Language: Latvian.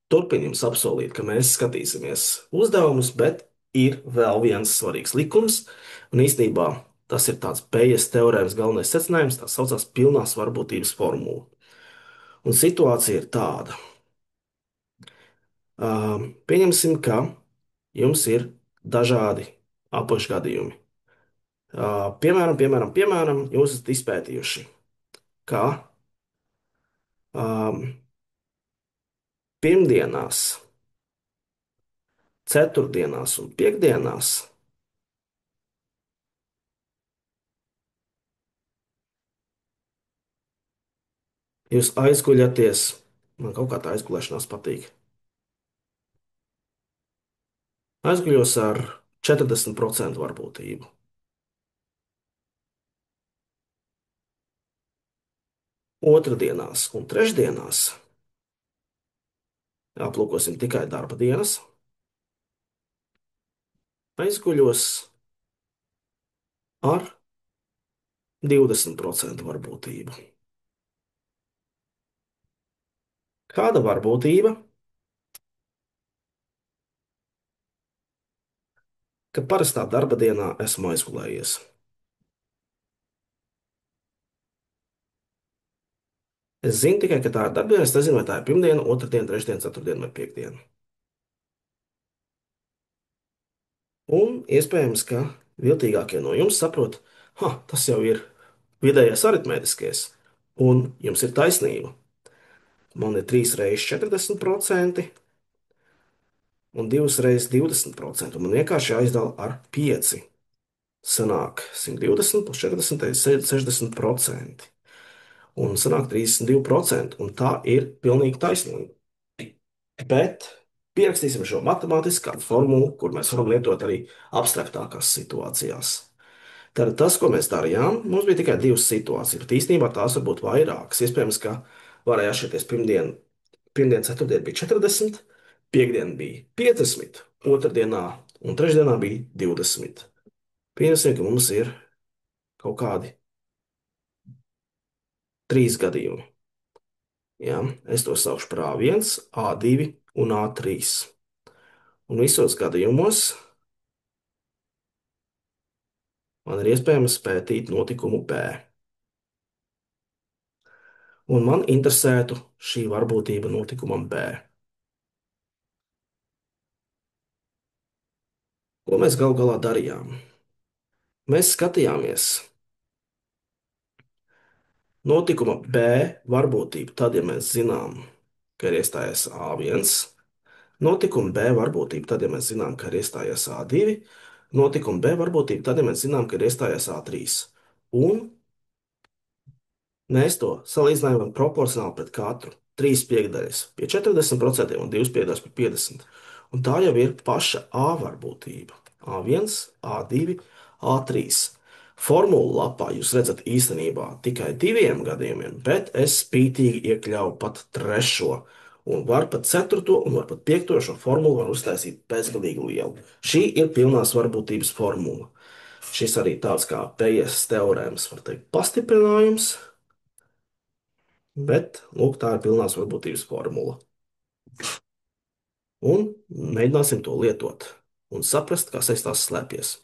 turpinu jums apsolīt, ka mēs skatīsimies uzdevumus, bet ir vēl viens svarīgs likums, un īstenībā tas ir tāds Bayes teorēmas galvenais secinājums, tā saucās pilnās varbūtības formula. Un situācija ir tāda. Pieņemsim, ka jums ir dažādi apakšgadījumi. Piemēram, jūs esat izpētījuši, ka um, pirmdienās, ceturtdienās un piekdienās jūs aizguļaties. Man kaut kā tā aizgulēšanās patīk. Aizguļos ar 40% varbūtību. Otrdienās un trešdienās aplūkosim tikai darba dienas. Aizguļos ar 20% varbūtību. Kāda varbūtība, ka parastā darba dienā esmu aizgulējies? Es zinu tikai, ka tā ir darbdiena. Es nezinu, vai tā ir pirmdiena, otrdiena, trešdiena, ceturtdiena vai piekdiena. Un iespējams, ka viltīgākie no jums saprot, tas jau ir vidējais aritmētiskais. Un jums ir taisnība. Man ir 3 reizes 40% un 2 reizes 20%. Un man vienkārši jāizdala ar 5. Sanāk 120 plus 40 ir 60%. Un sanāk 32%. Un tā ir pilnīgi taisnība. Bet pierakstīsim šo matemātiskā formulu, kur mēs varam lietot arī abstraktākās situācijās. Tad tas, ko mēs darījām, mums bija tikai divas situācijas, bet īstenībā tās var būt vairākas. Iespējams, ka varēja atšķirties pirmdiena, ceturtdiena bija 40, piekdiena bija 50, otrdienā un trešdienā bija 20. Pieņemsim, ka mums ir kaut kādi 3 gadījumi. Ja? Es to saukšu par A1, A2 un A3. Un visos gadījumos man ir iespējams pētīt notikumu B. Un man interesētu šī varbūtība notikumam B. Ko mēs gal galā darījām? Mēs skatījāmies notikuma B varbūtību tad, ja mēs zinām, ka ir iestājies A1, notikuma B varbūtību tad, ja mēs zinām, ka ir iestājies A2, notikuma B varbūtību tad, ja mēs zinām, ka ir iestājies A3. Un mēs to salīdzinājām proporcionāli pret katru. 3 piekdaļas pie 40% un 2 piekdaļas pie 50%. Un tā jau ir paša A varbūtība. A1, A2, A3. Formulu lapā jūs redzat īstenībā tikai 2 gadījumiem, bet es spītīgi iekļauju pat 3. Un var pat 4. un var pat 5. šo formulu var uztaisīt bezgalīgi lielu. Šī ir pilnās varbūtības formula. Šis arī tāds kā Bayes teorēmas, var teikt, pastiprinājums. Bet, lūk, tā ir pilnās varbūtības formula. Un mēģināsim to lietot un saprast, kas aiz tās slēpjas.